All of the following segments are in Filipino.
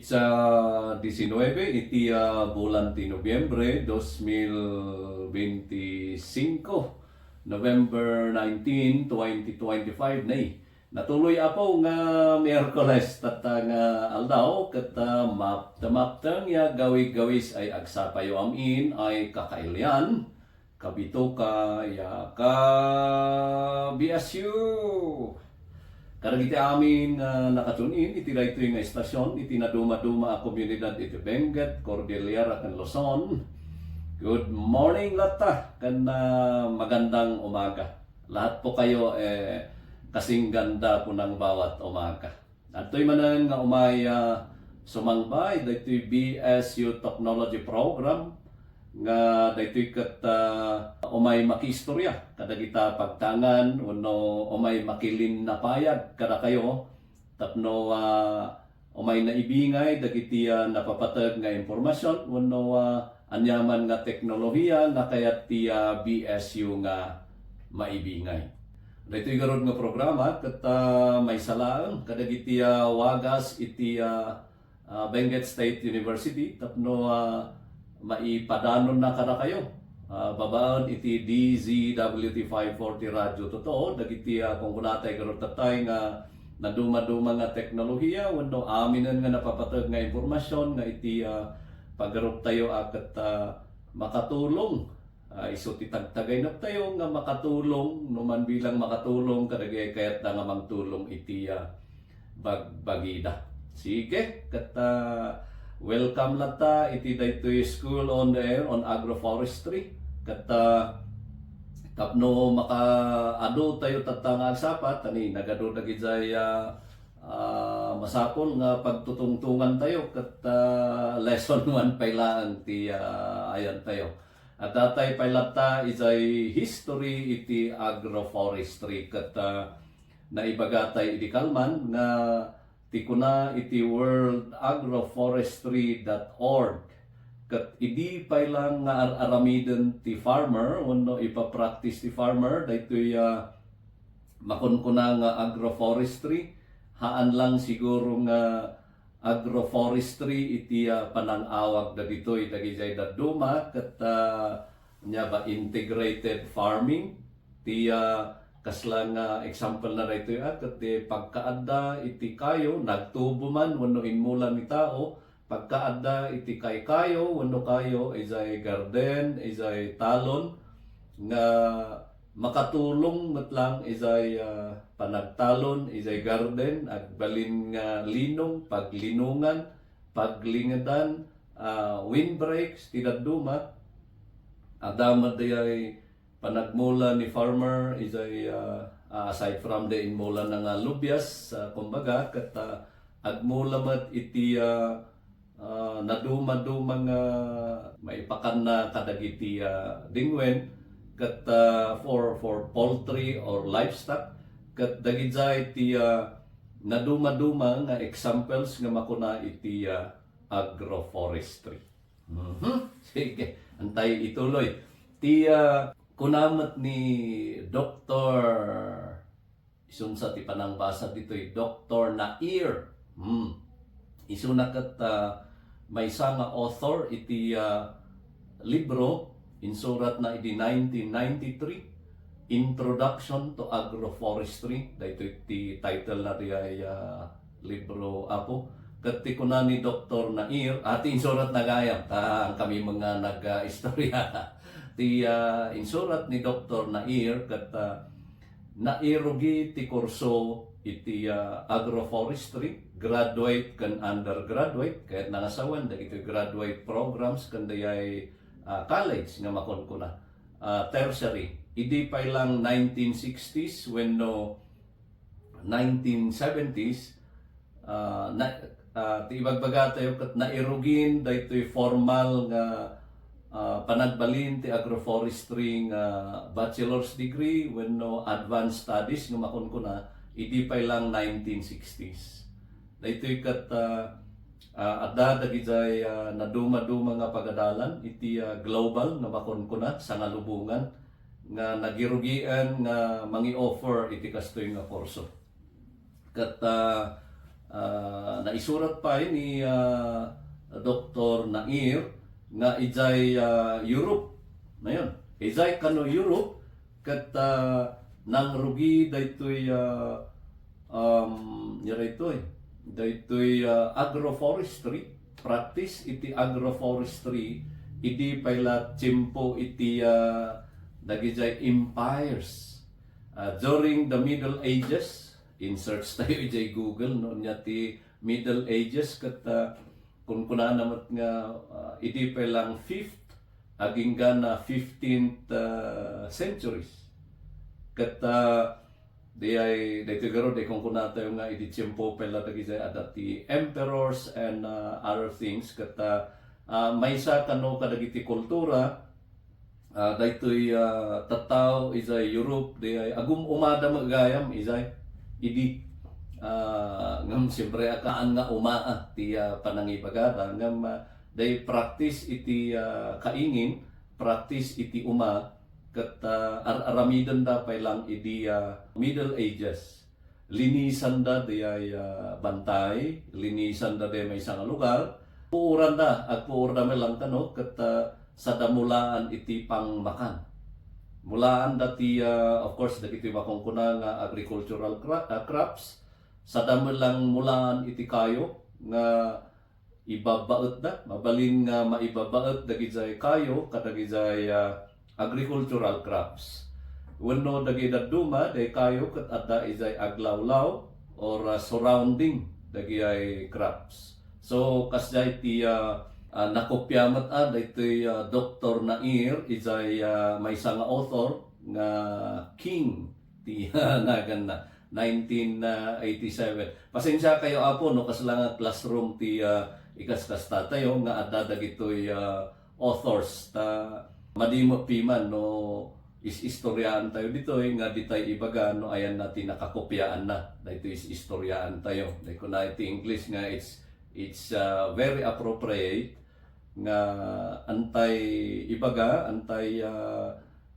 It's 19, iti bulan ti Nobyembre 2025, November 19, 2025 na natuloy apo nga Miyerkules tatang aldaw ket maptang ya gawi-gawis ay agsapayo amin ay kakailyan kabito ya ka BSU. Karagiti amin nakatunin iti daytoy nga estasyon iti naduma-duma a komunidad iti Benguet, Cordillera ken Luzon. Good morning lahat kan magandang umaga. Lahat po kayo kasing ganda po ng bawat umaga. Ato'y manan nga umay sumangbay daytoy BSU Technology Program nga daytoy ket umay makistorya kada kita pagtangan wenno umay makilin na payag kada kayo tapno umay naibingay dagiti napapatag nga impormasyon wenno anyaman nga teknolohiya nga kayat ti BSU nga maibingay. Daytoy garod nga programa ket may salaan kadagiti wagas iti Benguet State University tapno maipadanon na kada kayo. Babaon iti DZWT 540 radyo totoo dagiti kung kunatay garod tatay nga naduma-duma nga teknolohiya wenno aminan nga napapatag nga impormasyon nga iti paggarop tayo akat makatulong iso ti tagtagay na tayo nga makatulong numan bilang makatulong kadagay kayat nga magtulong iti bagbagida. Sige ket welcome lata iti daytoy School on the Air on Agroforestry ket tapno makaado tayo tatanga sapat ani nagado dagiti masapol nga pagtutungtungan tayo ket lesson 1 pailaan ti ayan tayo. At datay pailata isay history iti agroforestry ket naibagatay iti kalman nga ti kuna iti worldagroforestry.org ket idi pailang nga aramiden ti farmer wenno ipapractice ti farmer daytoy makunkuna nga agroforestry haan lang siguro nga agroforestry iti panangawag dagitoy dagiti daduma ket nya ba integrated farming ti kaslang example na rito ket pagkaadda iti kayo nagtubo man wenno inmulan ni tao pagkaadda iti kayo wenno kayo isay garden isay talon nga makatulong metlang isay panagtalon isay garden agbalin nga linong paglinungan paglingadan windbreaks ti daduma adamad ay panagmula ni farmer isay aside from the inmula ng lubyas kumbaga ket agmula mat iti naduma-dumang maipakan na kadagiti dingwen ket for poultry or livestock ket dagiti iti naduma-duma nga examples nga makuna iti agroforestry. Sige, antay ituloy ti kunamat ni Dr. isunsa ti panangbasa ditoy Dr. Nair. Isuna ket may isa nga author iti libro insurat na iti 1993 Introduction to Agroforestry daytoy ti title na ti libro apo ket ti kuna ni Dr. Nair ati insurat na gayam ang kami mga nag-istorya ti insurat ni Dr. Nair ket nairugi ti kurso iti agroforestry graduate ken undergraduate ket nangasawan dagiti graduate programs ken dayay college nga makunkuna tertiary idi pailang 1960s wenno 1970s ti ibagbaga tayo ket nairugin daytoy formal nga panagbalin ti agroforestry nga bachelor's degree wenno advanced studies nga makunkuna iti pailang 1960s. Daytoy ket adda dagiti naduma-duma nga pagadalan iti global nga makunkuna sa ngalubungan nga nagirugian nga mangi-offer iti kastoy nga kurso. Ket naisurat pa ni Dr. Nair nga ijay Europe. Ngayon, ijay kano Europe kat nang rugi daytoy daytoy agroforestry practice iti agroforestry idi payla tiyempo iti dagijay empires during the Middle Ages. In search tayo ijay Google no nya ti Middle Ages kat kung kuna namat nga idi pa lang 5th aging na 15th centuries kat di ay garo de kung kuna tayo nga idi tiyempo pala dagijay adati emperors and other things kat maysa kano kadagiti kultura daytoy tataw izay Europe di ay agum umada magayam izay idi ngam siyempre akaan nga umaa ti panangibagada ngam day practice iti kaingin practice iti uma kat aramidan da pay lang idi Middle Ages linisan da di ay bantay linisan da di may isang lugar puuran da at puuran da lang kano kat sa damulaan iti pangmakan mulaan dati of course dagiti makungkuna nga agricultural crops sa damelang mulaan iti kayo nga ibabaet da mabalin nga maibabaet dagiti kayo kadagiti agricultural crops wenno dagiti duma day kayo ket adda izay aglawlaw or surrounding dagiti crops so kasjay ti nakopyamat daytoy Dr. Nair izay may nga author nga King ti nagan na 1987. Pasensya kayo apo no kas lang classroom ti ikaskas tayo nga adda dagitoy authors ta madimo piman no is-istoryaan tayo dito nga ditay ibaga no ayan natin nakakopyaan na dito is istoryaan tayo dahil ko na iti English nga it's very appropriate nga antay ibaga antay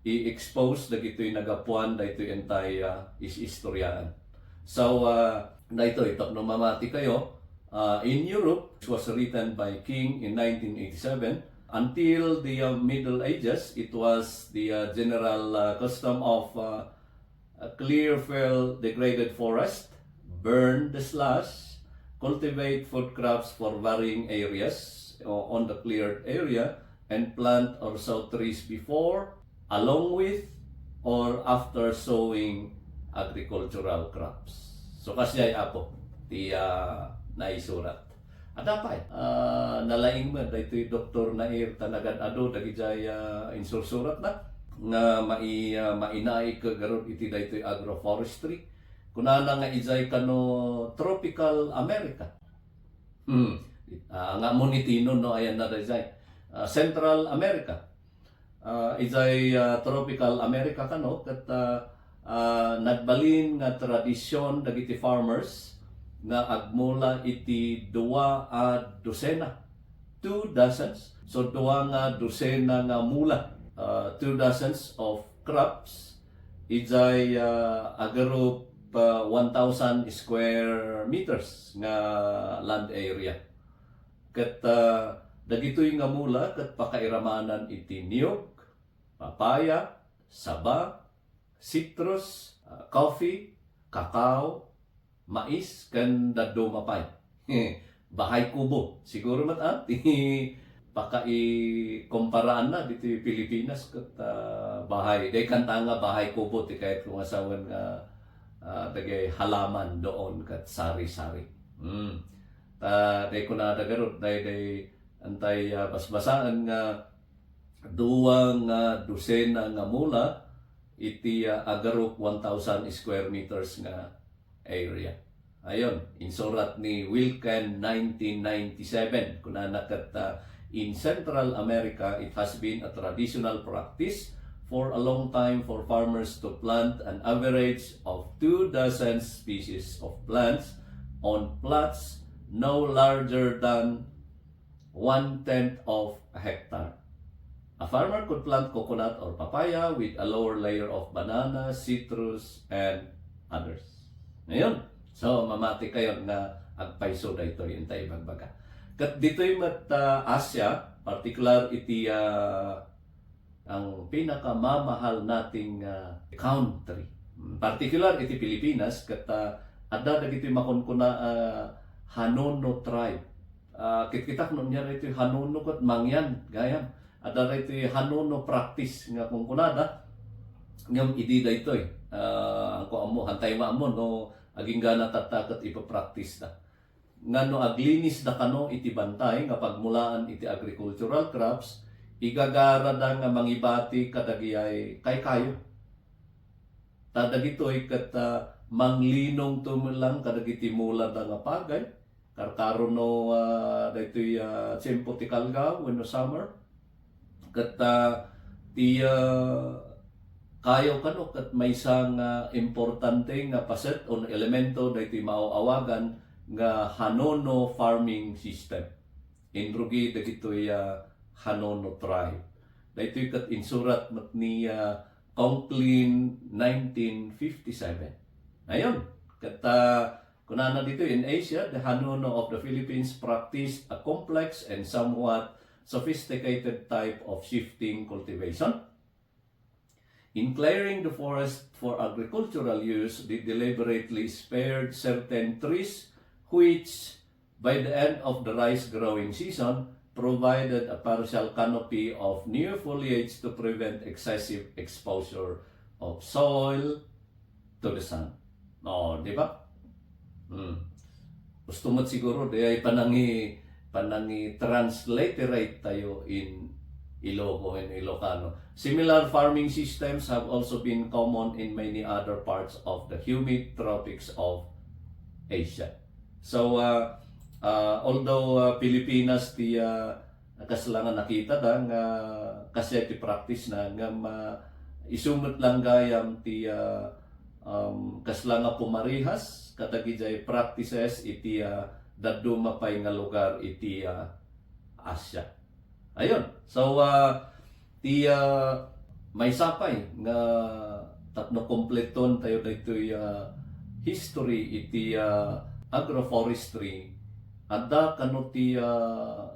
i-expose dagitoy nagapuan daytoy entay is-istoryaan. So daytoy ito no mamati kayo in Europe it was written by King in 1987 until the Middle Ages. It was the general custom of clear fell degraded forest, burn the slush, cultivate food crops for varying areas on the cleared area, and plant or sow trees before, along with, or after sowing agricultural crops. So kasya apo ti naisurat. Adapay nalaing mo daytoy Dr. Nair tanagan ado dagijay insursurat na nga mainay ka garod iti daytoy agroforestry kunana nga ijay kano tropical America. Nga monitino no ayan na dayjay Central America. Ijay tropical America kano kat nagbalin nga tradisyon dagiti farmers nga agmula iti 2 dosena 2 dozens so 2 nga dosena nga mula 2 dozens of crops ijay agarup 1,000 square meters nga land area ket dagitoy nga mula ket pakairamanan iti niyog, papaya, saba, citrus, coffee, kakao, mais ken daddo mapay. Bahay kubo. Siguro mat pakai-komparaan na dito Pilipinas ket bahay. Day kanta nga bahay kubo ti kahit kung asawan nga dagay halaman doon ket sari-sari. Day ko na dagarot day antay basbasaan nga 2 dosena nga mula iti agarok 1,000 square meters nga area. Ayon, insurat ni Wilken 1997 kunana ket in Central America it has been a traditional practice for a long time for farmers to plant an average of 2 dozen species of plants on plots no larger than 1/10 of a hectare. A farmer could plant coconut or papaya with a lower layer of banana, citrus, and others. Ngayon, so mamati kayo na agpaiso daytoy intay bagbaga. Kat ditoy mat Asia, particular iti ang pinakamamahal nating country. Particular iti Pilipinas kat adda dagiti makunkuna Hanono tribe. Kitkitak no niya ito Hanono kat mangyan gayam. Adda ito Hanono practice nga kunkunada ngam idi daytoy. Ako amo hantay maamon no aging gana tatakat ipapractice da. Ngano aglinis da kano iti bantay nga pagmulaan iti agricultural crops igagara da nga mangibati kadagiyay kay kayo. Tadagitoy kat manglinong tumulang kadagiti mula da nga pagay. Karkaro no daytoy tiyempo ti kalga when no summer. Kat ti kayo kano kat may isang importante nga paset on elemento daytoy mauawagan nga Hanono farming system. Indrugi dagitoy Hanono tribe. Daytoy kat insurat mat ni Conklin 1957. Ayon, kat kunana dito in Asia, the Hanono of the Philippines practiced a complex and somewhat sophisticated type of shifting cultivation. In clearing the forest for agricultural use, they deliberately spared certain trees which, by the end of the rice growing season, provided a partial canopy of new foliage to prevent excessive exposure of soil to the sun. No, di ba? Gusto mo siguro di ay panangi transliterate tayo in Ilocano. Similar farming systems have also been common in many other parts of the humid tropics of Asia. So, although Pilipinas ti kaslangan nakita da nga kasi ti practice na nga isumot lang gayam ti kaslanga pumarihas katagijay practices iti daddo mapay nga lugar iti Asia. Ayun. So ti may sapay nga tatno kompleton tayo daytoy history iti agroforestry. Adda kano ti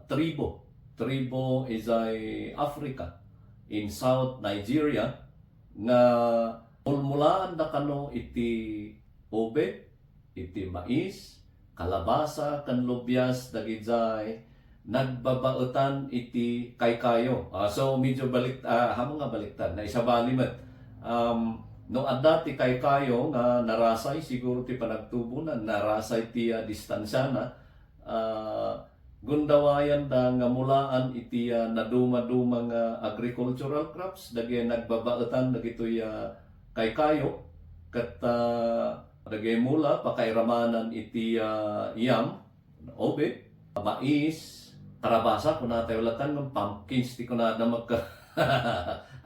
tribo is Africa in South Nigeria nga mulmulaan da kano iti ube, iti mais, kalabasa, kan lubyas, dagijay nagbabaotan iti kaykayo. So medyo hamon nga baliktad na isa balimat. No adda ti kaykayo nga narasay siguro ti panagtubunan, narasay ti distansya na gundawayan da nga mulaan iti naduma-duma nga agricultural crops dagay nagbabaotan dagitoy kaykayo kat dagay mula pakairamanan iti yam, obe, mais, kalabasa kun natay ulatan ng pumpkins ti kun na magka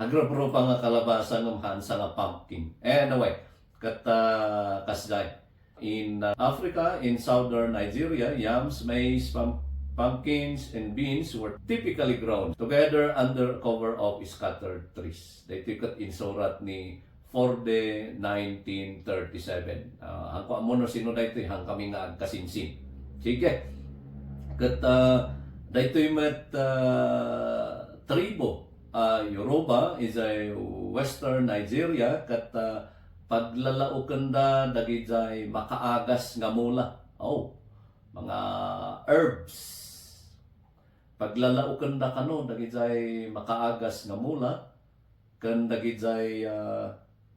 agropro pa nga kalabasa ng hansa nga pumpkin. Anyway, kat kasday in Africa, in southern Nigeria, yams, maize, pumpkins, and beans were typically grown together under cover of scattered trees. Dito kat insurat ni Forde 1937. Hangko amono sino dito hang kami nga agkasinsin. Sige. Kat dito met tribo Yoruba is a western Nigeria kat paglalaukan da dagijay makaagas nga mula. Mga herbs. Paglalaukan da kano dagijay makaagas nga mula kan dagijay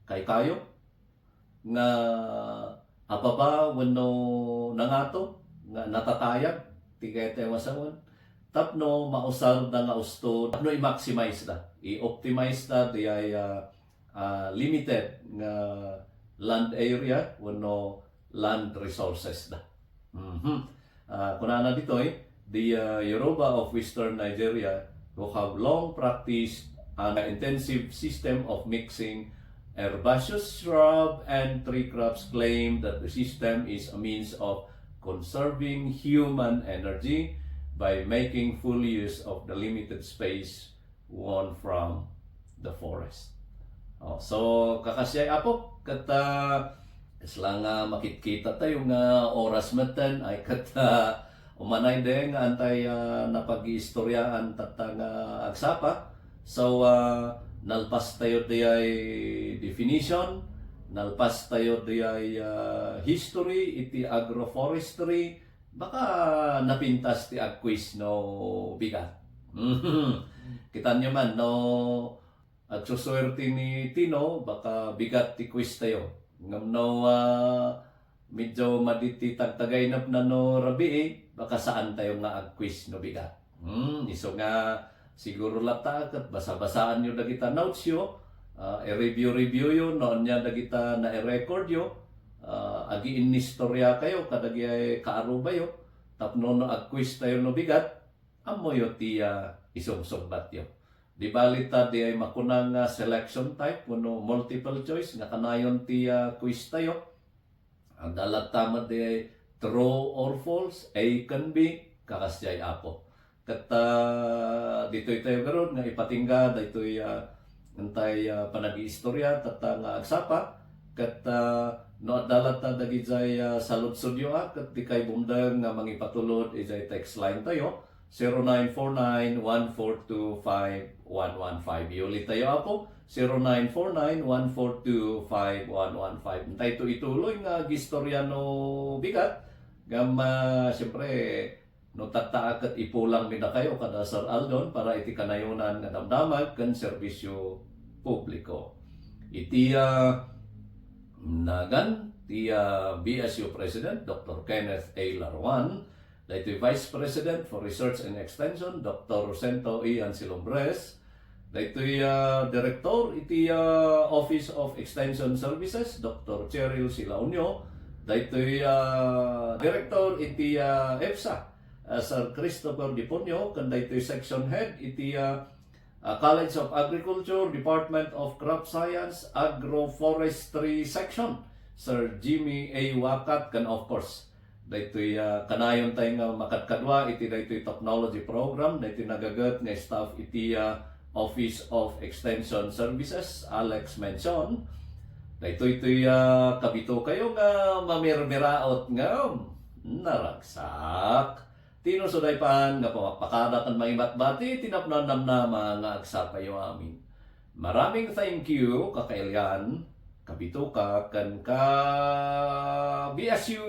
kaykayo nga ababa wenno nangato nga natatayag tigay tayo masawan tapno mausar da nga usto tapno i-maximize da i-optimize da di ay limited nga land area wenno land resources da. Kunana ditoy the Yoruba of Western Nigeria who have long practiced an intensive system of mixing herbaceous shrub and tree crops claim that the system is a means of conserving human energy by making full use of the limited space won from the forest. So kakasya apo kata Isla nga makikita tayo nga oras matan ay kat umanay din nga antay napag-iistoryaan tata nga agsapa. So nalpas tayo di ay definition, nalpas tayo di ay history, iti agroforestry, baka napintas ti ag-quiz no bigat. Kita nyo man no at suswerte ni Tino, baka bigat ti quiz tayo. Ngam no, medyo maditi tagtagaynap na no rabi baka saan tayo nga ag-quiz no bigat. Iso nga, siguro lata at basa-basaan nyo dagita notes yo, i-review yun, noon niya dagita na i-record yo, agiin ni storya kayo, kadagi kaaruba yo, tapno no ag-quiz tayo no bigat, amo yo ti isumsumbat yo. Di balita di ay makunang selection type kuno multiple choice nga kanayon ti quiz tayo. Ang dalat tama di ay true or false, A can be, kakasyay apo. Kat dito'y tayo karon nga ipatingga dito'y antay panag-iistorya tata nga agsapa. Kat no dalat ta dagijay saludsudyo kat di kay bundang nga mangipatulod ijay text line tayo. 0949-142-5115. Iulit tayo apo, 0949-142-5115. Hintay ito ituloy nga gistoryano bigat. Gam, siyempre, no tattaak at ipulang mina kayo kada Sir Aldon para iti kanayunan nga damdamag kan serbisyo publiko. Iti nagan, ti BSU President Dr. Kenneth A. Larwan, Daito'y Vice President for Research and Extension, Dr. Rosento Ian Silombres. Daito'y Director, iti Office of Extension Services, Dr. Cheryl Silaunyo. Daito'y Director, iti EPSA, Sir Christopher Diponyo. Kan daito'y Section Head, iti College of Agriculture, Department of Crop Science, Agroforestry Section, Sir Jimmy A. Wakat. Kan of course, daytoy kanayon tayo nga makatkadwa iti daytoy technology program daytoy nagagat nga staff iti Office of Extension Services Alex mention daytoy kabito kayo nga mamirmiraot nga naragsak tino suday pan nga pamapakada kan maimatbati tinapnanamnama nga agsapayo amin. Maraming thank you kakailyan kabito ka kan ka BSU.